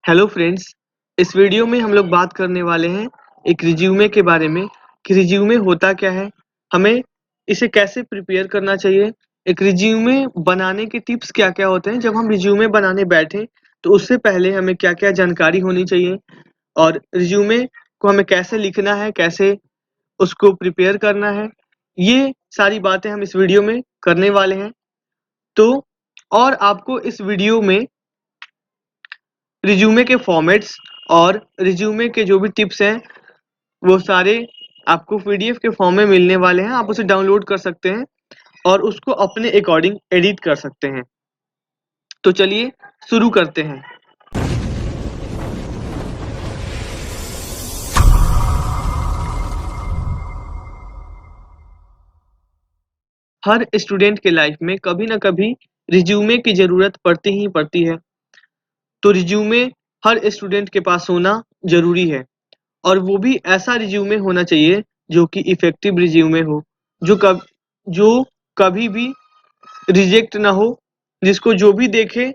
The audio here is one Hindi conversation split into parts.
हेलो फ्रेंड्स, इस वीडियो में हम लोग बात करने वाले हैं एक रिज्यूमे के बारे में कि रिज्यूमे होता क्या है, हमें इसे कैसे प्रिपेयर करना चाहिए, एक रिज्यूमे बनाने के टिप्स क्या-क्या होते हैं, जब हम रिज्यूमे बनाने बैठें तो उससे पहले हमें क्या-क्या जानकारी होनी चाहिए और रिज्यूमे को हमें कैसे लिखना है, कैसे उसको प्रिपेयर करना है, ये सारी बातें हम इस वीडियो में करने वाले हैं। तो और आपको इस वीडियो में रिज्यूमे के फॉर्मेट्स और रिज्यूमे के जो भी टिप्स हैं, वो सारे आपको पीडीएफ के फॉर्म में मिलने वाले हैं। आप उसे डाउनलोड कर सकते हैं और उसको अपने अकॉर्डिंग एडिट कर सकते हैं। तो चलिए शुरू करते हैं। हर स्टूडेंट के लाइफ में कभी ना कभी रिज्यूमे की ज़रूरत पड़ती ही पड़ती है। तो रिज्यूमे हर स्टूडेंट के पास होना ज़रूरी है और वो भी ऐसा रिज्यूमे होना चाहिए जो कि इफ़ेक्टिव रिज्यूमे हो, जो कभी भी रिजेक्ट ना हो, जिसको जो भी देखे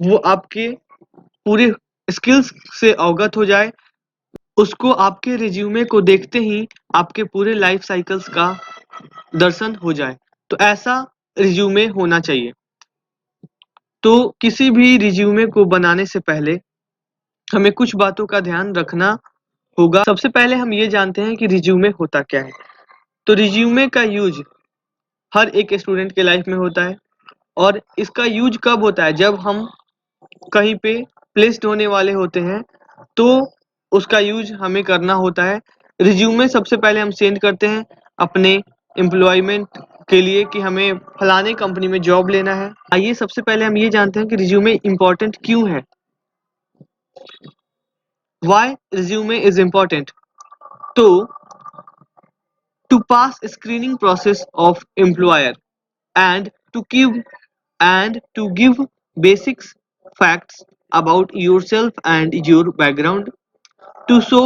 वो आपके पूरे स्किल्स से अवगत हो जाए, उसको आपके रिज्यूमे को देखते ही आपके पूरे लाइफ साइकिल्स का दर्शन हो जाए। तो ऐसा रिज्यूमे होना चाहिए। तो किसी भी रिज्यूमे को बनाने से पहले हमें कुछ बातों का ध्यान रखना होगा। सबसे पहले हम ये जानते हैं कि रिज्यूमे होता क्या है। तो रिज्यूमे का यूज़ हर एक स्टूडेंट के लाइफ में होता है और इसका यूज़ कब होता है, जब हम कहीं पे प्लेस्ड होने वाले होते हैं, तो उसका यूज़ हमें करना होता है। रिज्यूमे सबसे पहले हम सेंड करते हैं अपने एम्प्लॉयमेंट के लिए कि हमें फलाने कंपनी में जॉब लेना है। आइए सबसे पहले हम ये जानते हैं कि रिज्यूमे इम्पोर्टेंट क्यों है। Why resume is important? तो to pass screening process of employer and to give basics facts about yourself and your background, to show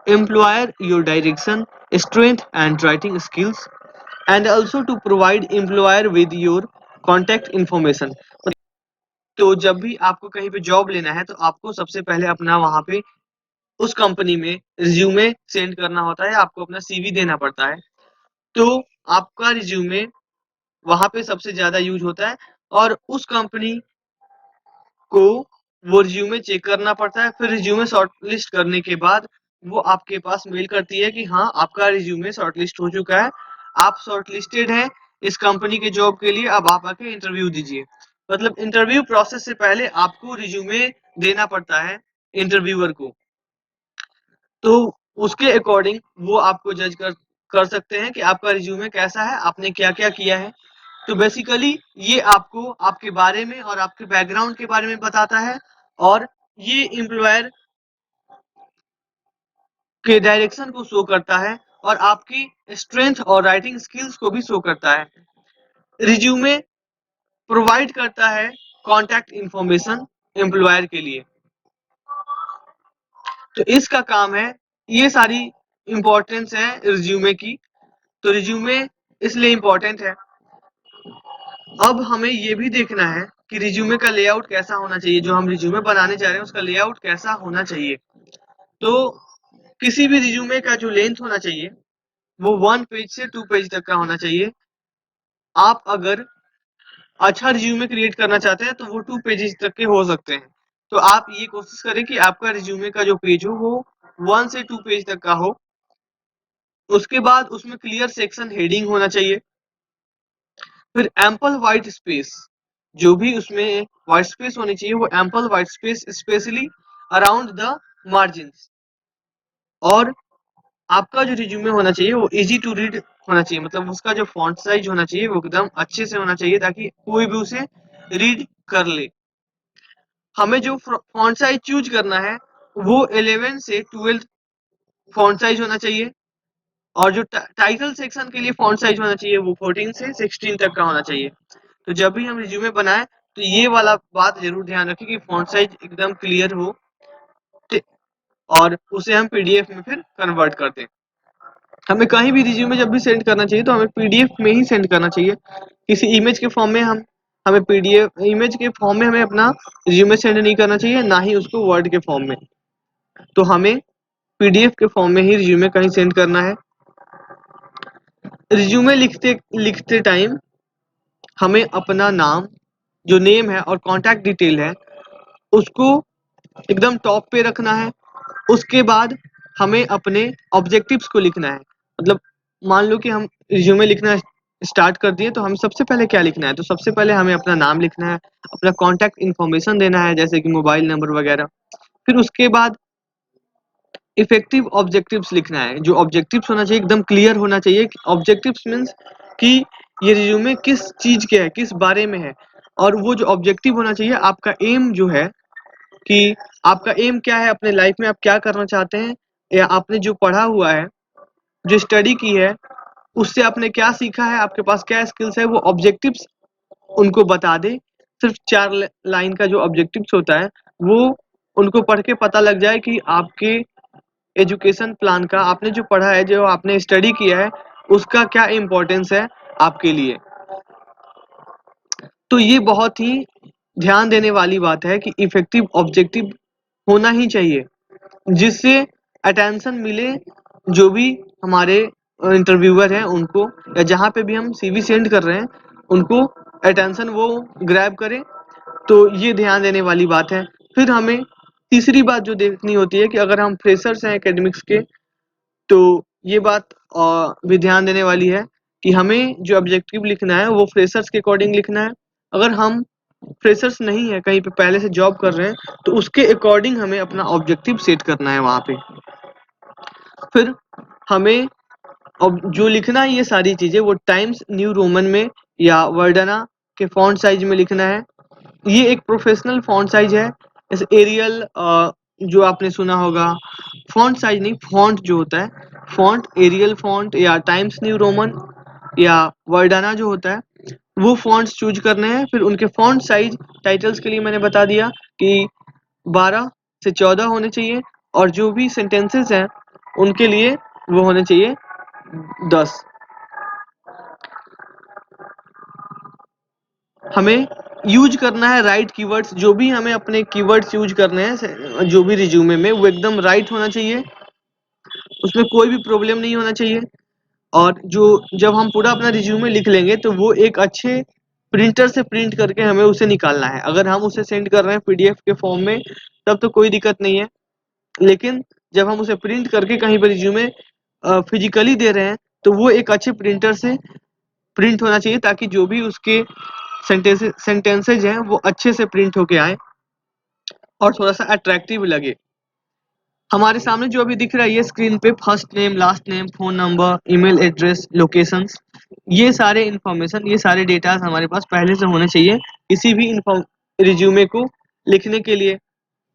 employer your direction, strength and writing skills, and also to provide employer with your contact information। तो जब भी आपको कहीं पे जॉब लेना है तो आपको सबसे पहले अपना वहां पे उस कंपनी में रिज्यूमे सेंड करना होता है, आपको अपना सीवी देना पड़ता है। तो आपका रिज्यूमे वहाँ पे सबसे ज़्यादा यूज़ होता है और उस कंपनी को वो रिज्यूमे चेक करना पड़ता है। फिर रिज्यूमे शॉर्टलिस्ट करने के बाद वो आपके पास मेल करती है कि हाँ, आपका रिज्यूमे शॉर्टलिस्ट हो चुका है, आप शॉर्टलिस्टेड हैं इस कंपनी के जॉब के लिए, अब आप आके इंटरव्यू दीजिए। मतलब इंटरव्यू प्रोसेस से पहले आपको रिज्यूमे देना पड़ता है इंटरव्यूअर को। तो उसके अकॉर्डिंग वो आपको जज कर कर सकते हैं कि आपका रिज्यूमे कैसा है, आपने क्या-क्या किया है। तो बेसिकली ये आपको आपके बारे में और आपके बैकग्राउंड के बारे में बताता है और ये एम्प्लॉयर के डायरेक्शन को शो करता है और आपकी स्ट्रेंथ और राइटिंग स्किल्स को भी शो करता है। रिज्यूमे प्रोवाइड करता है कॉन्टैक्ट इंफॉर्मेशन एम्प्लॉयर के लिए। तो इसका काम है, ये सारी इंपॉर्टेंस है रिज्यूमे की। तो रिज्यूमे इसलिए इम्पोर्टेंट है। अब हमें ये भी देखना है कि रिज्यूमे का लेआउट कैसा होना चाहिए, जो हम रिज्यूमे बनाने जा रहे हैं उसका लेआउट कैसा होना चाहिए। तो किसी भी रिज्यूमे का जो लेंथ होना चाहिए वो 1 पेज से 2 पेज तक का होना चाहिए। आप अगर अच्छा रिज्यूमे क्रिएट करना चाहते हैं तो वो 2 पेजेस तक के हो सकते हैं। तो आप ये कोशिश करें कि आपका रिज्यूमे का जो पेज हो वो 1 से 2 पेज तक का हो। उसके बाद उसमें क्लियर सेक्शन हेडिंग होना चाहिए। फिर एम्पल व्हाइट स्पेस, जो भी उसमें व्हाइट स्पेस होनी चाहिए वो ample white space, specially around the margins. और आपका जो रिज्यूमे होना चाहिए वो इजी टू रीड होना चाहिए, मतलब उसका जो फॉन्ट साइज होना चाहिए वो एकदम अच्छे से होना चाहिए ताकि कोई भी उसे रीड कर ले। हमें जो फॉन्ट साइज चूज करना है वो 11 से 12 फॉन्ट साइज होना चाहिए और जो टाइटल सेक्शन के लिए फॉन्ट साइज होना चाहिए वो 14 से 16 तक का होना चाहिए। तो जब भी हम रिज्यूमे बनाएं तो ये वाला बात जरूर ध्यान रखें कि फॉन्ट साइज एकदम क्लियर हो और उसे हम पीडीएफ में फिर कन्वर्ट कर दें। हमें कहीं भी रिज्यूमे जब भी सेंड करना चाहिए तो हमें पीडीएफ में ही सेंड करना चाहिए, किसी इमेज के फॉर्म में हम हमें पीडीएफ इमेज के फॉर्म में हमें अपना रिज्यूमे सेंड नहीं करना चाहिए, ना ही उसको वर्ड के फॉर्म में। तो हमें पीडीएफ के फॉर्म में ही रिज्यूमे कहीं सेंड करना है। रिज्यूमे लिखते लिखते टाइम हमें अपना नाम, जो नेम है और कॉन्टैक्ट डिटेल है, उसको एकदम टॉप पे रखना है। उसके बाद हमें अपने ऑब्जेक्टिव्स को लिखना है। मतलब मान लो कि हम रिज्यूमे लिखना स्टार्ट कर दिए, तो हम सबसे पहले क्या लिखना है? तो सबसे पहले हमें अपना नाम लिखना है, अपना कॉन्टैक्ट इन्फॉर्मेशन देना है, जैसे कि मोबाइल नंबर वगैरह। फिर उसके बाद इफेक्टिव ऑब्जेक्टिव्स लिखना है। जो ऑब्जेक्टिव्स होना चाहिए एकदम क्लियर होना चाहिए। ऑब्जेक्टिव्स मीन्स कि ये रिज्यूमे किस चीज के है, किस बारे में है। और वो जो ऑब्जेक्टिव होना चाहिए, आपका एम जो है कि आपका एम क्या है अपने लाइफ में, आप क्या करना चाहते हैं, या आपने जो पढ़ा हुआ है, जो स्टडी की है, उससे आपने क्या सीखा है, आपके पास क्या स्किल्स है, वो ऑब्जेक्टिव्स उनको बता दे। सिर्फ 4 लाइन का जो ऑब्जेक्टिव्स होता है, वो उनको पढ़ के पता लग जाए कि आपके एजुकेशन प्लान का, आपने जो पढ़ा है, जो आपने स्टडी किया है, उसका क्या इम्पोर्टेंस है आपके लिए। तो ये बहुत ही ध्यान देने वाली बात है कि इफेक्टिव ऑब्जेक्टिव होना ही चाहिए, जिससे अटेंशन मिले जो भी हमारे इंटरव्यूअर हैं उनको, या जहाँ पे भी हम सीवी सेंड कर रहे हैं उनको अटेंशन वो ग्रैब करे। तो ये ध्यान देने वाली बात है। फिर हमें तीसरी बात जो देखनी होती है कि अगर हम फ्रेशर्स हैं एकेडमिक्स के, तो ये बात भी ध्यान देने वाली है कि हमें जो ऑब्जेक्टिव लिखना है वो फ्रेशर्स के अकॉर्डिंग लिखना है। अगर हम फ्रेशर्स नहीं है, कहीं पे पहले से जॉब कर रहे हैं, तो उसके अकॉर्डिंग हमें अपना ऑब्जेक्टिव सेट करना है वहाँ पे। फिर हमें अब जो लिखना है ये सारी चीजें, वो टाइम्स न्यू रोमन में या वर्डना के फॉन्ट साइज में लिखना है। ये एक प्रोफेशनल फॉन्ट साइज है। जैसे एरियल जो आपने सुना होगा, फॉन्ट साइज नहीं, फॉन्ट जो होता है, फॉन्ट एरियल फॉन्ट या टाइम्स न्यू रोमन या वर्डाना जो होता है, वो फॉन्ट्स चूज करने हैं। फिर उनके फॉन्ट साइज टाइटल्स के लिए मैंने बता दिया कि 12 से 14 होने चाहिए, और जो भी सेंटेंसेस हैं उनके लिए वो होने चाहिए 10। हमें यूज करना है राइट कीवर्ड्स। जो भी हमें अपने कीवर्ड्स यूज करने हैं जो भी रिज्यूमे में, वो एकदम राइट होना चाहिए, उसमें कोई भी प्रॉब्लम नहीं होना चाहिए। और जो जब हम पूरा अपना रिज्यूमे लिख लेंगे, तो वो एक अच्छे प्रिंटर से प्रिंट करके हमें उसे निकालना है। अगर हम उसे सेंड कर रहे हैं पीडीएफ के फॉर्म में, तब तो कोई दिक्कत नहीं है। लेकिन जब हम उसे प्रिंट करके कहीं पर रिज्यूमे फिजिकली दे रहे हैं, तो वो एक अच्छे प्रिंटर से प्रिंट होना चाहिए, ताकि जो भी उसके सेंटेंसेज हैं वो अच्छे से प्रिंट होके आए और थोड़ा सा अट्रैक्टिव लगे। हमारे सामने जो अभी दिख रहा है ये स्क्रीन पे, first name, last name, phone number, email address, locations, ये सारे इंफॉर्मेशन, ये सारे डेटाज हमारे पास पहले से होने चाहिए किसी भी रिज्यूमे को लिखने के लिए।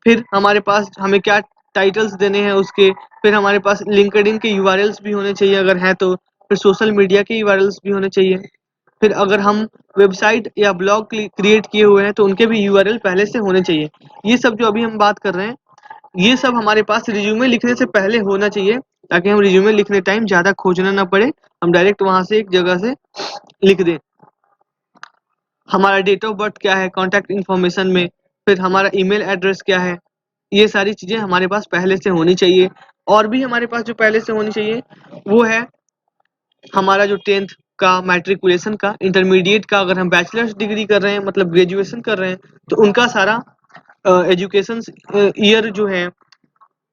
फिर हमारे पास हमें क्या टाइटल्स देने हैं उसके। फिर हमारे पास लिंक्डइन के यूआरएल्स भी होने चाहिए अगर हैं तो। फिर सोशल मीडिया के यूआरएल्स भी होने चाहिए। फिर अगर हम वेबसाइट या ब्लॉग क्रिएट किए हुए हैं, तो उनके भी यूआरएल पहले से होने चाहिए। ये सब जो अभी हम बात कर रहे हैं, ये सब हमारे पास रिज्यूमे लिखने से पहले होना चाहिए, ताकि हम रिज्यूमे लिखने टाइम ज़्यादा खोजना ना पड़े, हम डायरेक्ट वहाँ से एक जगह से लिख दें। हमारा डेट ऑफ बर्थ क्या है कॉन्टैक्ट इन्फॉर्मेशन में, फिर हमारा ईमेल एड्रेस क्या है, ये सारी चीज़ें हमारे पास पहले से होनी चाहिए। और भी हमारे पास जो पहले से होनी चाहिए, वो है हमारा जो 10th का, मैट्रिकुलेशन का, इंटरमीडिएट का, अगर हम बैचलर्स डिग्री कर रहे हैं, मतलब ग्रेजुएशन कर रहे हैं, तो उनका सारा एजुकेशन ईयर जो है,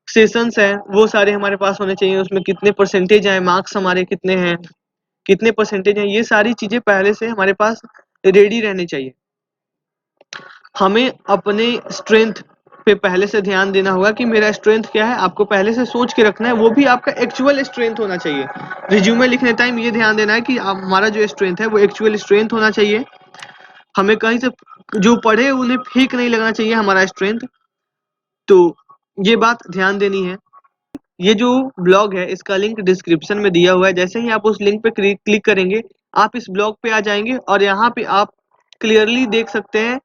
सेशंस हैं, वो सारे हमारे पास होने चाहिए। उसमें कितने परसेंटेज आए, मार्क्स हमारे कितने हैं, कितने परसेंटेज हैं, ये सारी चीज़ें पहले से हमारे पास रेडी रहनी चाहिए। हमें अपने स्ट्रेंथ पे पहले से ध्यान देना होगा कि मेरा स्ट्रेंथ क्या है, आपको पहले से सोच के रखना है, वो भी आपका एक्चुअल स्ट्रेंथ होना चाहिए। रिज्यूमे लिखने टाइम ये ध्यान देना है कि हमारा जो स्ट्रेंथ है वो एक्चुअल स्ट्रेंथ होना चाहिए। हमें कहीं से जो पढ़े उन्हें फेक नहीं लगना चाहिए हमारा स्ट्रेंथ। तो ये बात ध्यान देनी है। ये जो ब्लॉग है इसका लिंक डिस्क्रिप्शन में दिया हुआ है। जैसे ही आप उस लिंक पे क्लिक करेंगे, आप इस ब्लॉग पे आ जाएंगे, और यहाँ पे आप क्लियरली देख सकते हैं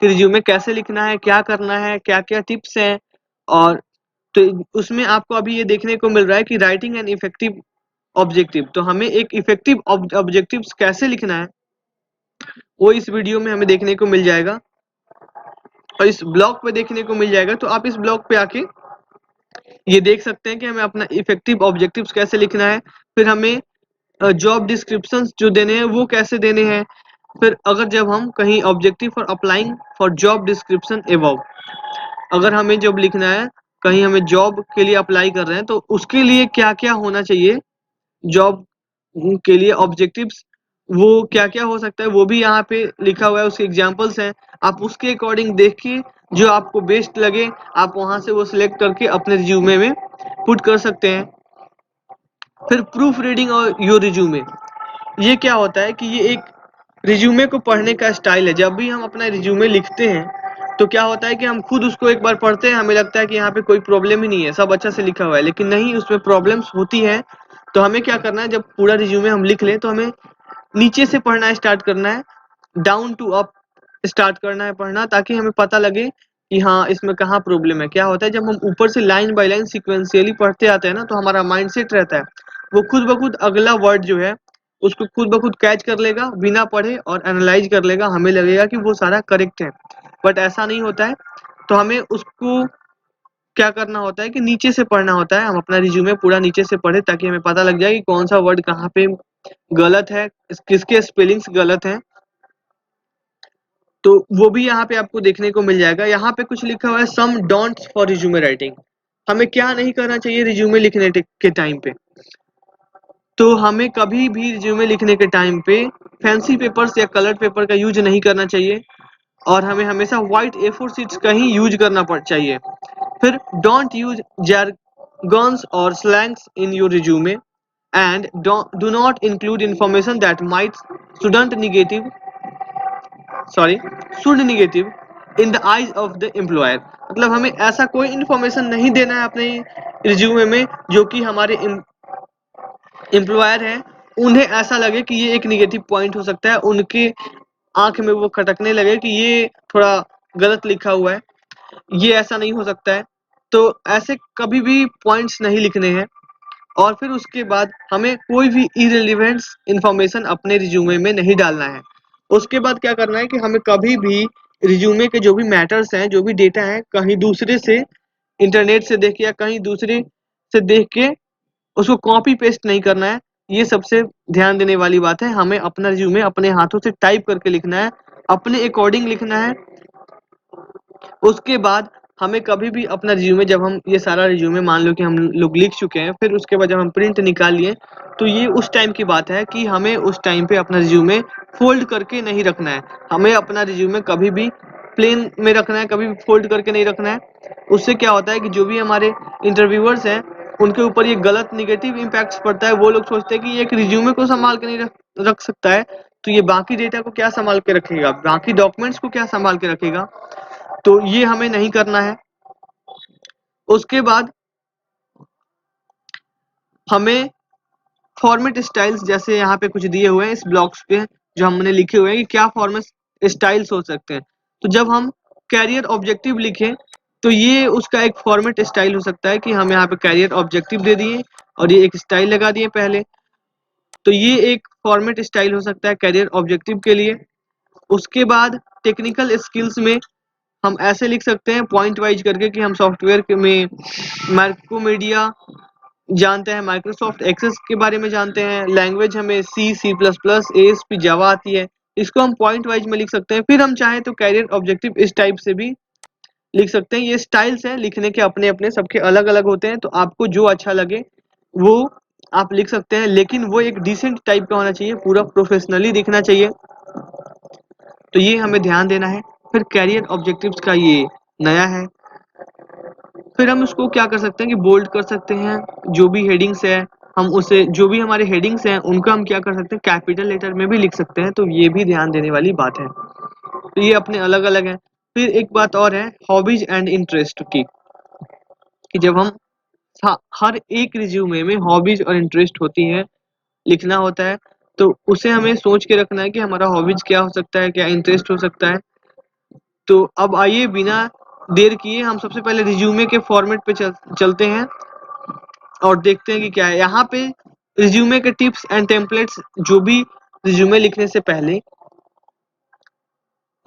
कि रिज्यूमे कैसे लिखना है, क्या करना है, क्या-क्या टिप्स हैं। और तो उसमें आपको अभी ये देखने को मिल रहा है कि राइटिंग एन इफेक्टिव ऑब्जेक्टिव। तो हमें एक इफेक्टिव ऑब्जेक्टिव्स कैसे लिखना है, वो इस वीडियो में हमें देखने को मिल जाएगा और इस ब्लॉग पे देखने को मिल जाएगा। तो आप इस ब्लॉग पे आके ये देख सकते हैं कि हमें अपना इफेक्टिव ऑब्जेक्टिव्स कैसे लिखना है, फिर हमें जॉब डिस्क्रिप्शंस जो देने हैं वो कैसे देने हैं, फिर अगर जब हम कहीं objective for applying for job description above, अगर हमें जब लिखना है कहीं हमें जॉब के लिए अप्लाई कर रहे हैं तो उसके लिए क्या क्या होना चाहिए, जॉब के लिए ऑब्जेक्टिव्स वो क्या क्या हो सकता है वो भी यहाँ पे लिखा हुआ है, उसके एग्जाम्पल्स हैं। आप उसके अकॉर्डिंग देख के जो आपको बेस्ट लगे आप वहां से वो सिलेक्ट करके अपने रिज्यूमे में पुट कर सकते हैं। फिर प्रूफ रीडिंग और योर रिज्यूमे, ये क्या होता है कि ये एक रिज्यूमे को पढ़ने का स्टाइल है। जब भी हम अपना रिज्यूमे लिखते हैं तो क्या होता है कि हम खुद उसको एक बार पढ़ते हैं, हमें लगता है कि यहाँ पे कोई प्रॉब्लम ही नहीं है, सब अच्छा से लिखा हुआ है, लेकिन नहीं, उसमें प्रॉब्लम्स होती है। तो हमें क्या करना है, जब पूरा रिज्यूमे हम लिख लें तो हमें नीचे से पढ़ना स्टार्ट करना है, डाउन टू अप स्टार्ट करना है पढ़ना, ताकि हमें पता लगे कि हाँ इसमें कहाँ प्रॉब्लम है। क्या होता है जब हम ऊपर से लाइन बाय लाइन सिक्वेंशियली पढ़ते आते हैं ना, तो हमारा माइंडसेट रहता है वो खुद ब खुद अगला वर्ड जो है उसको खुद ब खुद कैच कर लेगा बिना पढ़े और एनालाइज कर लेगा, हमें लगेगा कि वो सारा करेक्ट है, बट ऐसा नहीं होता है। तो हमें उसको क्या करना होता है कि नीचे से पढ़ना होता है, हम अपना रिज्यूमे पूरा नीचे से पढ़े ताकि हमें पता लग जाए कि कौन सा वर्ड कहाँ पे गलत है, किसके स्पेलिंग्स गलत हैं। तो वो भी यहाँ पे आपको देखने को मिल जाएगा। यहाँ पे कुछ लिखा हुआ है सम डोंट्स फॉर रिज्यूमे राइटिंग, हमें क्या नहीं करना चाहिए रिज्यूमे लिखने के टाइम पे। तो हमें कभी भी रिज्यूमे लिखने के टाइम पे फैंसी पेपर्स या कलर्ड पेपर का यूज नहीं करना चाहिए और हमें हमेशा व्हाइट A4 शीट्स का ही यूज करना चाहिए। फिर डोंट यूज jargons और slangs in your resume and do not include information that might shouldn't negative sorry should negative in the eyes of the employer। मतलब हमें ऐसा कोई इंफॉर्मेशन नहीं देना है अपने रिज्यूमे में जो कि हमारे एम्प्लॉयर हैं उन्हें ऐसा लगे कि ये एक निगेटिव पॉइंट हो सकता है, उनके आंख में वो खटकने लगे कि ये थोड़ा गलत लिखा हुआ है, ये ऐसा नहीं हो सकता है। तो ऐसे कभी भी पॉइंट्स नहीं लिखने हैं। और फिर उसके बाद हमें कोई भी इररिलेवेंट इंफॉर्मेशन अपने रिज्यूमे में नहीं डालना है। उसके बाद क्या करना है कि हमें कभी भी रिज्यूमे के जो भी मैटर्स हैं, जो भी डेटा है, कहीं दूसरे से इंटरनेट से देख के या कहीं दूसरे से देख के उसको कॉपी पेस्ट नहीं करना है। ये सबसे ध्यान देने वाली बात है, हमें अपना रिज्यूमे अपने हाथों से टाइप करके लिखना है, अपने अकॉर्डिंग लिखना है। उसके बाद हमें कभी भी अपना रिज्यूमे, जब हम ये सारा रिज्यूमे मान लो कि हम लोग लिख चुके हैं, फिर उसके बाद जब हम प्रिंट निकाल लिए तो ये उस टाइम की बात है कि हमें उस टाइम पे अपना रिज्यूमे फोल्ड करके नहीं रखना है। हमें अपना रिज्यूमे कभी भी प्लेन में रखना है, कभी भी फोल्ड करके नहीं रखना है। उससे क्या होता है कि जो भी हमारे इंटरव्यूअर्स हैं उनके ऊपर ये गलत निगेटिव इम्पैक्ट पड़ता है। वो लोग सोचते हैं कि ये एक रिज्यूमे को संभाल के नहीं रख सकता है, तो ये बाकी डेटा को क्या संभाल के रखेगा, बाकी डॉक्यूमेंट्स को क्या संभाल के रखेगा। तो ये हमें नहीं करना है। उसके बाद हमें फॉर्मेट स्टाइल्स, जैसे यहाँ पे कुछ दिए हुए हैं इस ब्लॉक्स पे जो हमने लिखे हुए हैं कि क्या फॉर्मेट स्टाइल्स हो सकते हैं। तो जब हम कैरियर ऑब्जेक्टिव लिखें तो ये उसका एक फॉर्मेट स्टाइल हो सकता है कि हम यहाँ पे कैरियर ऑब्जेक्टिव दे दिए और ये एक स्टाइल लगा दिए पहले, तो ये एक फॉर्मेट स्टाइल हो सकता है कैरियर ऑब्जेक्टिव के लिए। उसके बाद टेक्निकल स्किल्स में हम ऐसे लिख सकते हैं पॉइंट वाइज करके कि हम सॉफ्टवेयर में माइक्रोमीडिया जानते हैं, माइक्रोसॉफ्ट एक्सेस के बारे में जानते हैं, लैंग्वेज हमें C++, ASP, जावा आती है। इसको हम पॉइंट वाइज में लिख सकते हैं। फिर हम चाहें तो कैरियर ऑब्जेक्टिव इस टाइप से भी लिख सकते हैं। ये स्टाइल्स हैं लिखने के, अपने अपने सबके अलग अलग होते हैं, तो आपको जो अच्छा लगे वो आप लिख सकते हैं, लेकिन वो एक डिसेंट टाइप का होना चाहिए, पूरा प्रोफेशनली दिखना चाहिए। तो ये हमें ध्यान देना है। फिर कैरियर ऑब्जेक्टिव्स का ये नया है। फिर हम उसको क्या कर सकते हैं कि बोल्ड कर सकते हैं, जो भी हेडिंग्स है हम उसे, जो भी हमारे हेडिंग्स हैं उनको हम क्या कर सकते हैं कैपिटल लेटर में भी लिख सकते हैं। तो ये भी ध्यान देने वाली बात है। तो ये अपने अलग अलग है। फिर एक बात और है हॉबीज एंड इंटरेस्ट की, कि जब हम हर एक रिज्यूमे में हॉबीज और इंटरेस्ट होती है, लिखना होता है, तो उसे हमें सोच के रखना है कि हमारा हॉबीज क्या हो सकता है, क्या इंटरेस्ट हो सकता है। तो अब आइए बिना देर किए हम सबसे पहले रिज्यूमे के फॉर्मेट पे चलते हैं और देखते हैं कि क्या है यहाँ पे। रिज्यूमे के टिप्स एंड टेम्पलेट्स, जो भी रिज्यूमे लिखने से पहले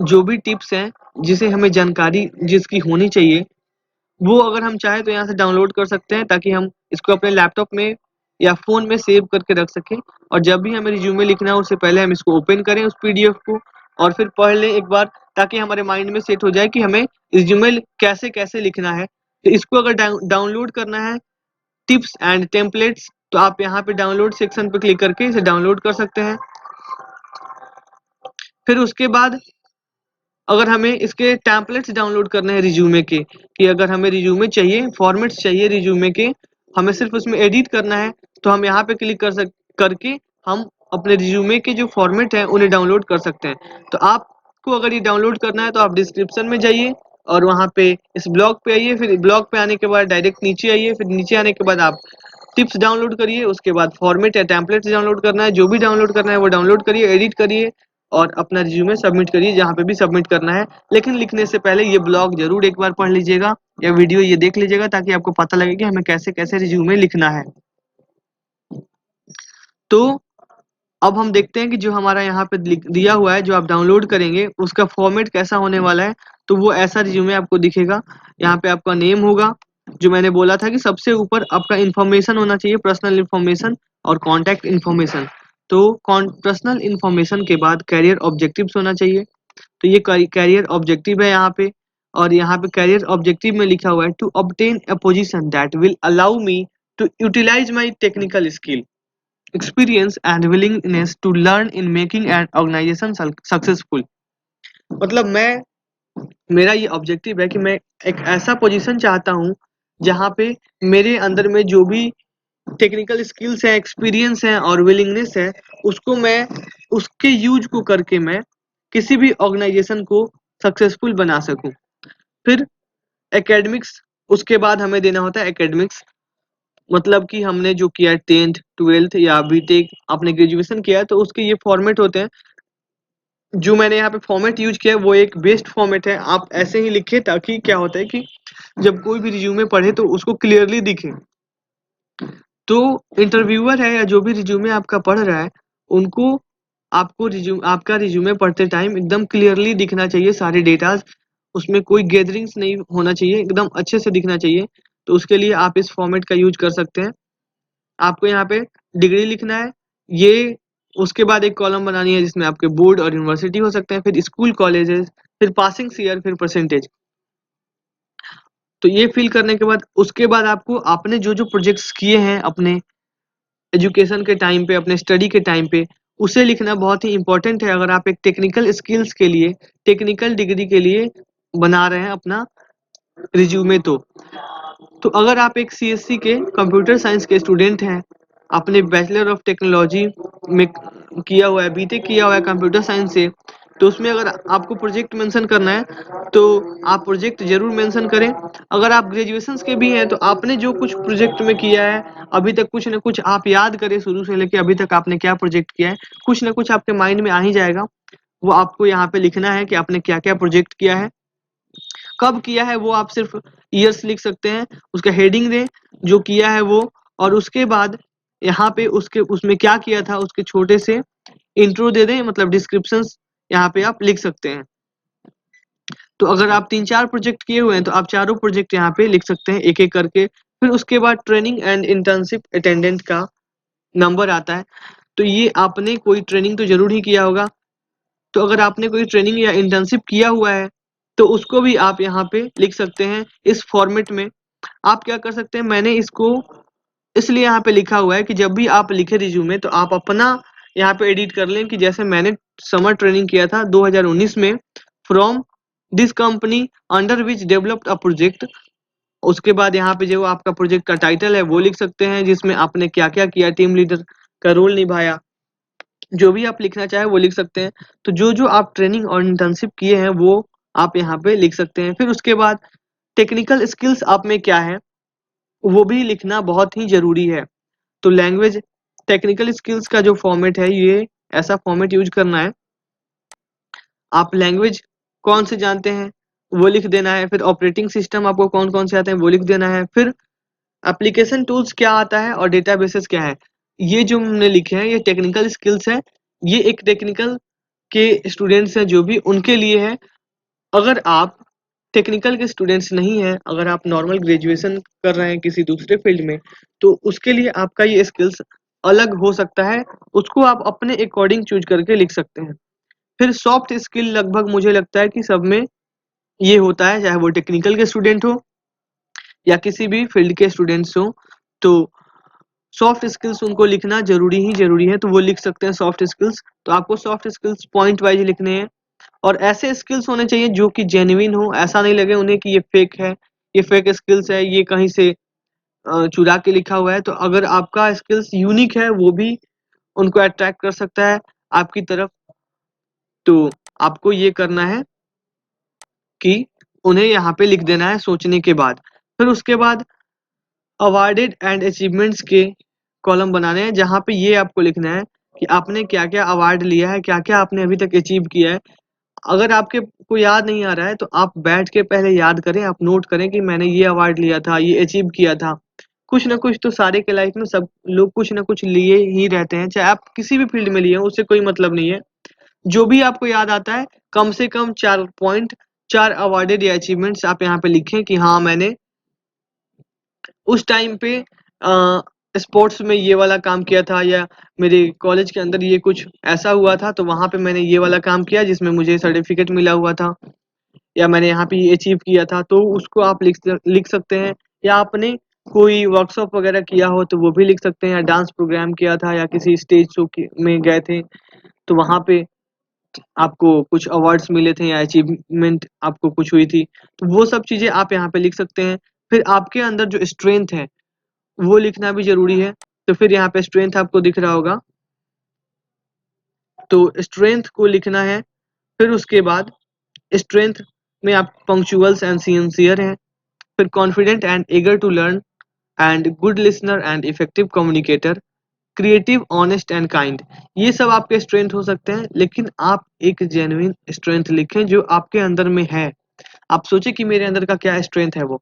जो भी टिप्स हैं, जिसे हमें जानकारी जिसकी होनी चाहिए, वो अगर हम चाहें तो यहाँ से डाउनलोड कर सकते हैं ताकि हम इसको अपने लैपटॉप में या फ़ोन में सेव करके रख सकें और जब भी हमें रिज्यूमे लिखना हो उससे पहले हम इसको ओपन करें उस पीडीएफ को और फिर पढ़ लें एक बार ताकि हमारे माइंड में सेट हो जाए कि हमें रिज्यूमे कैसे-कैसे लिखना है। तो इसको अगर डाउनलोड करना है टिप्स एंड टेम्पलेट्स तो आप यहाँ पे डाउनलोड सेक्शन पे क्लिक करके इसे डाउनलोड कर सकते हैं। फिर उसके बाद अगर हमें इसके टेम्पलेट्स डाउनलोड करने हैं रिज्यूमे के कि अगर हमें रिज्यूमे चाहिए फॉर्मेट्स चाहिए रिज्यूमे के हमें सिर्फ उसमें एडिट करना है तो हम यहाँ पे क्लिक करके हम अपने रिज्यूमे के जो फॉर्मेट है उन्हें डाउनलोड कर सकते हैं। तो आपको अगर ये डाउनलोड करना है तो आप डिस्क्रिप्शन में जाइए और वहाँ पे इस ब्लॉग पे आइए, फिर ब्लॉग पे आने के बाद डायरेक्ट नीचे आइए, फिर नीचे आने के बाद आप टिप्स डाउनलोड करिए, उसके बाद फॉर्मेट या टेम्पलेट्स डाउनलोड करना है, जो भी डाउनलोड करना है वो डाउनलोड करिए, एडिट करिए और अपना रिज्यूमे सबमिट करिए जहाँ पे भी सबमिट करना है। लेकिन लिखने से पहले ये ब्लॉग ज़रूर एक बार पढ़ लीजिएगा या वीडियो ये देख लीजिएगा ताकि आपको पता लगे कि हमें कैसे-कैसे रिज्यूमे लिखना है। तो अब हम देखते हैं कि जो हमारा यहाँ पे लिख दिया हुआ है, जो आप डाउनलोड करेंगे, उसका फॉर्मेट कैसा होने वाला है। तो वो ऐसा रिज्यूमे आपको दिखेगा। यहाँ पे आपका नेम होगा, जो मैंने बोला था कि सबसे ऊपर आपका इन्फॉर्मेशन होना चाहिए, पर्सनल इन्फॉर्मेशन और कॉन्टैक्ट इन्फॉर्मेशन। तो कॉन पर्सनल इन्फॉर्मेशन के बाद करियर ऑब्जेक्टिव्स होना चाहिए। तो ये करियर ऑब्जेक्टिव है यहाँ पे और यहाँ पे करियर ऑब्जेक्टिव में लिखा हुआ है to obtain a position that will allow me to utilize my technical skill experience and willingness to learn in making an organization successful। मतलब मेरा ये ऑब्जेक्टिव है कि मैं एक ऐसा पोजीशन चाहता हूँ जहाँ पे मेरे अंदर में जो भी टेक्निकल स्किल्स है एक्सपीरियंस है और विलिंगनेस है उसको मैं उसके यूज को करके मैं किसी भी ऑर्गेनाइजेशन को सक्सेसफुल बना सकूं। फिर एकेडमिक्स उसके बाद हमें देना होता है एकेडमिक्स मतलब कि हमने जो किया 10th 12th या बीटेक आपने ग्रेजुएशन किया है तो उसके ये फॉर्मेट होते हैं। जो मैंने यहाँ पे फॉर्मेट यूज किया है वो एक बेस्ट फॉर्मेट है। आप ऐसे ही लिखिए ताकि क्या होता है कि जब कोई भी रिज्यूमे पढ़े तो उसको क्लियरली दिखे। तो इंटरव्यूअर है या जो भी रिज्यूमे आपका पढ़ रहा है उनको आपका रिज्यूमे पढ़ते टाइम एकदम क्लियरली दिखना चाहिए सारे डेटाज उसमें कोई गैदरिंग्स नहीं होना चाहिए एकदम अच्छे से दिखना चाहिए। तो उसके लिए आप इस फॉर्मेट का यूज कर सकते हैं। आपको यहाँ पे डिग्री लिखना है ये उसके बाद एक कॉलम बनानी है जिसमें आपके बोर्ड और यूनिवर्सिटी हो सकते हैं, फिर स्कूल कॉलेजेस, फिर पासिंग ईयर, फिर परसेंटेज। तो ये फिल करने के बाद उसके बाद आपको आपने जो प्रोजेक्ट्स किए हैं अपने एजुकेशन के टाइम पे अपने स्टडी के टाइम पे उसे लिखना बहुत ही इम्पोर्टेंट है। अगर आप एक टेक्निकल स्किल्स के लिए टेक्निकल डिग्री के लिए बना रहे हैं अपना रिज्यूमे तो अगर आप एक सीएससी के कंप्यूटर साइंस के स्टूडेंट हैं आपने बैचलर ऑफ टेक्नोलॉजी में किया हुआ है बीटेक किया हुआ है कंप्यूटर साइंस से तो उसमें अगर आपको प्रोजेक्ट मेंशन करना है तो आप प्रोजेक्ट जरूर मेंशन करें। अगर आप ग्रेजुएशन के भी हैं तो आपने जो कुछ प्रोजेक्ट में किया है अभी तक कुछ ना कुछ आप याद करें शुरू से लेके अभी तक आपने क्या प्रोजेक्ट किया है कुछ ना कुछ आपके माइंड में आ ही जाएगा। वो आपको यहाँ पे लिखना है कि आपने क्या क्या प्रोजेक्ट किया है कब किया है वो आप सिर्फ ईयर्स लिख सकते हैं उसका हेडिंग दें जो किया है वो और उसके बाद यहाँ पे उसके उसमें क्या किया था उसके छोटे से इंट्रो दे दें मतलब डिस्क्रिप्शंस यहाँ पे आप लिख सकते हैं। तो अगर आप 3-4 प्रोजेक्ट किए हुए हैं तो आप चारों प्रोजेक्ट यहाँ पे लिख सकते हैं एक-एक करके। फिर उसके बाद ट्रेनिंग एंड इंटर्नशिप अटेंडेंट का नंबर आता है। तो ये आपने कोई ट्रेनिंग तो ज़रूर ही किया होगा। तो अगर आपने कोई ट्रेनिंग या इंटर्नशिप किया हुआ है तो उसको भी आप यहाँ पे लिख सकते हैं इस फॉर्मेट में। आप क्या कर सकते हैं मैंने इसको इसलिए यहाँ पे लिखा हुआ है कि जब भी आप लिखे रिज्यूमे तो आप अपना यहाँ पे एडिट कर लें कि जैसे मैंने समर ट्रेनिंग किया था 2019 में from this company under which developed a project. उसके बाद यहाँ पे जो आपका प्रोजेक्ट का टाइटल है वो लिख सकते हैं जिसमें आपने क्या क्या किया टीम लीडर का रोल निभाया जो भी आप लिखना चाहे वो लिख सकते हैं। तो जो आप ट्रेनिंग और इंटर्नशिप किए हैं वो आप यहाँ पे लिख सकते हैं। फिर उसके बाद टेक्निकल स्किल्स आप में क्या है वो भी लिखना बहुत ही ज़रूरी है। तो लैंग्वेज टेक्निकल स्किल्स का जो फॉर्मेट है ये ऐसा फॉर्मेट यूज करना है। आप लैंग्वेज कौन से जानते हैं वो लिख देना है। फिर ऑपरेटिंग सिस्टम आपको कौन-कौन से आते हैं वो लिख देना है। फिर एप्लीकेशन टूल्स क्या आता है और डेटाबेसेस क्या है। ये जो हमने लिखे हैं ये टेक्निकल स्किल्स है। ये एक टेक्निकल के स्टूडेंट्स हैं जो भी उनके लिए है। अगर आप टेक्निकल के स्टूडेंट्स नहीं हैं, अगर आप नॉर्मल ग्रेजुएशन कर रहे हैं किसी दूसरे फील्ड में, तो उसके लिए आपका ये स्किल्स अलग हो सकता है, उसको आप अपने अकॉर्डिंग चूज़ करके लिख सकते हैं। फिर सॉफ्ट स्किल लगभग मुझे लगता है कि सब में ये होता है, चाहे वो टेक्निकल के स्टूडेंट हो या किसी भी फील्ड के स्टूडेंट्स हों, तो सॉफ्ट स्किल्स उनको लिखना ज़रूरी है, तो वो लिख सकते हैं सॉफ्ट स्किल्स। तो आपको सॉफ्ट स्किल्स पॉइंट वाइज़ लिखने हैं और ऐसे स्किल्स होने चाहिए जो कि जेन्युइन हो, ऐसा नहीं लगे उन्हें कि ये फेक है, ये फेक स्किल्स है, ये कहीं से चुरा के लिखा हुआ है। तो अगर आपका स्किल्स यूनिक है, वो भी उनको अट्रैक्ट कर सकता है आपकी तरफ। तो आपको ये करना है कि उन्हें यहाँ पे लिख देना है सोचने के बाद। फिर उसके बाद अवार्डेड एंड अचीवमेंट्स के कॉलम बनाने हैं, जहाँ पे ये आपको लिखना है कि आपने क्या-क्या अवार्ड लिया है, क्या-क्या आपने अभी तक अचीव किया है। अगर आपके को याद नहीं आ रहा है, तो आप बैठ के पहले याद करें, आप नोट करें कि मैंने ये अवार्ड लिया था, ये अचीव किया था। कुछ ना कुछ तो सारे के लाइफ में सब लोग कुछ ना कुछ लिए ही रहते हैं, चाहे आप किसी भी फील्ड में लिए हों, उससे कोई मतलब नहीं है। जो भी आपको याद आता है, कम से कम 4 पॉइंट, 4 अवार्डेड या अचीवमेंट्स आप यहाँ पे लिखें कि हाँ, मैंने उस टाइम पे स्पोर्ट्स में ये वाला काम किया था, या मेरे कॉलेज के अंदर ये कुछ ऐसा हुआ था, तो वहाँ पे मैंने ये वाला काम किया जिसमें मुझे सर्टिफिकेट मिला हुआ था, या मैंने यहाँ पे ये अचीव किया था। तो उसको आप लिख सकते हैं, या आपने कोई वर्कशॉप वगैरह किया हो तो वो भी लिख सकते हैं, या डांस प्रोग्राम किया था या किसी स्टेज शो में गए थे, तो वहाँ पे आपको कुछ अवार्ड्स मिले थे या अचीवमेंट आपको कुछ हुई थी, तो वो सब चीज़ें आप यहाँ पे लिख सकते हैं। फिर आपके अंदर जो स्ट्रेंथ है, वो लिखना भी ज़रूरी है। तो फिर यहाँ पे स्ट्रेंथ आपको दिख रहा होगा, तो स्ट्रेंथ को लिखना है। फिर उसके बाद स्ट्रेंथ में आप पंक्चुअल्स एंड सिंसियर हैं। फिर confident and eager to learn and good listener and effective communicator, creative, honest and kind. ये सब आपके स्ट्रेंथ हो सकते हैं, लेकिन आप एक जेन्युइन स्ट्रेंथ लिखें जो आपके अंदर में है। आप सोचें कि मेरे अंदर का क्या स्ट्रेंथ है, वो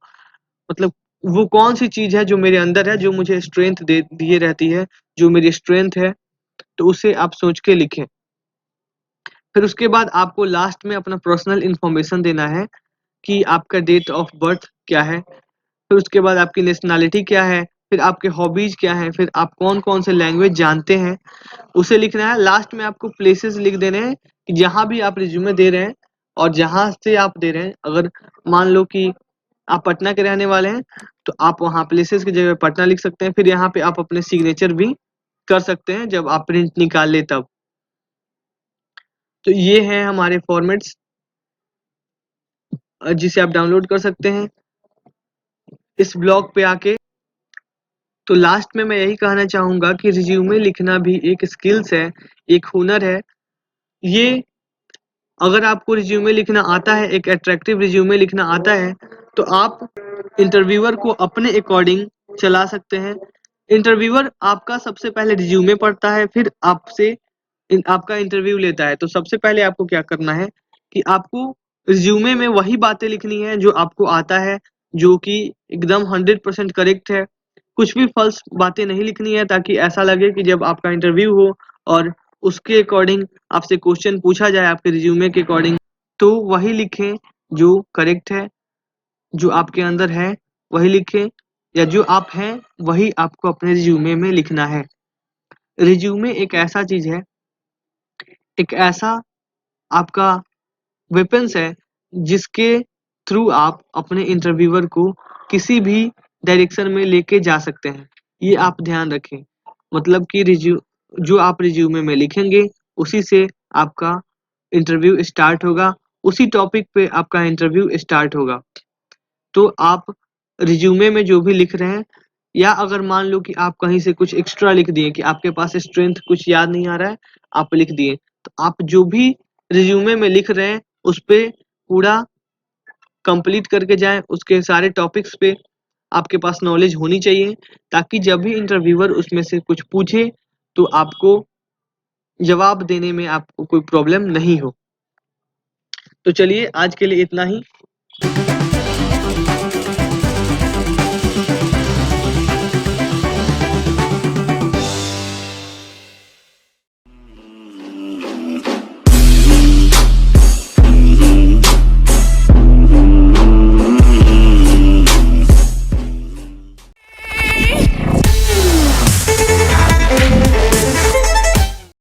मतलब वो कौन-सी चीज़ है जो मेरे अंदर है, जो मुझे स्ट्रेंथ दे दिए रहती है, जो मेरी स्ट्रेंथ है, तो उसे आप सोच के लिखें। फिर उसके बाद आपको लास्ट में अपना पर्सनल इन्फॉर्मेशन देना है कि आपका डेट ऑफ बर्थ क्या है, फिर उसके बाद आपकी नेशनैलिटी क्या है, फिर आपके हॉबीज़ क्या हैं, फिर आप कौन-कौन से लैंग्वेज जानते हैं, उसे लिखना है। लास्ट में आपको प्लेसेस लिख देने हैं कि जहाँ भी आप रिज़्यूमे दे रहे हैं और जहाँ से आप दे रहे हैं। अगर मान लो कि आप पटना के रहने वाले हैं, तो आप वहाँ प्लेसेस की जगह पटना लिख सकते हैं। फिर यहाँ पे आप अपने सिग्नेचर भी कर सकते हैं जब आप प्रिंट निकाल लें तब। तो ये हैं हमारे फॉर्मेट्स, जिसे आप डाउनलोड कर सकते हैं इस ब्लॉग पे आके। तो लास्ट में मैं यही कहना चाहूँगा कि रिज़्यूमे लिखना भी एक स्किल्स है, एक हुनर है। ये अगर आपको रिज़्यूमे लिखना आता है, एक अट्रैक्टिव रिज़्यूमे लिखना आता है, तो आप इंटरव्यूअर को अपने अकॉर्डिंग चला सकते हैं। इंटरव्यूअर आपका सबसे पहले रिज़्यूमे पढ़ता है, फिर आपसे आपका इंटरव्यू लेता है। तो सबसे पहले आपको क्या करना है कि आपको रिज़्यूमे में वही बातें लिखनी है जो आपको आता है, जो कि एकदम 100% करेक्ट है। कुछ भी फ़ॉल्स बातें नहीं लिखनी है, ताकि ऐसा लगे कि जब आपका इंटरव्यू हो और उसके अकॉर्डिंग आपसे क्वेश्चन पूछा जाए आपके रिज़्यूमे के अकॉर्डिंग, तो वही लिखें जो करेक्ट है, जो आपके अंदर है वही लिखें, या जो आप हैं वही आपको अपने रिज़्यूमे में लिखना है। रिज़्यूमे एक ऐसा चीज़ है, एक ऐसा आपका वेपन्स है, जिसके थ्रू आप अपने इंटरव्यूअर को किसी भी डायरेक्शन में लेके जा सकते हैं। ये आप ध्यान रखें। मतलब कि जो आप रिज़्यूमे में लिखेंगे, उसी से आपका इंटरव्यू स्टार्ट होगा, उसी टॉपिक पे आपका इंटरव्यू स्टार्ट होगा। तो आप रिज़्यूमे में जो भी लिख रहे हैं, या अगर मान लो कि आप कहीं से कुछ एक्स्ट्रा लिख दिए कि आपके पास स्ट्रेंथ कुछ याद नहीं आ रहा है, आप लिख दिए। तो आप जो भी रिज़्यूमे में लिख रहे हैं, उसपे पूरा कंप्लीट करके जाएँ, उसके सारे टॉपिक्स पे आपके पास नॉलेज होनी चाहिए, ताकि जब भी इंटरव्यूअर उसमें से कुछ पूछे, तो आपको जवाब देने में आपको कोई प्रॉब्लम नहीं हो। तो चलिए आज के लिए इतना ही।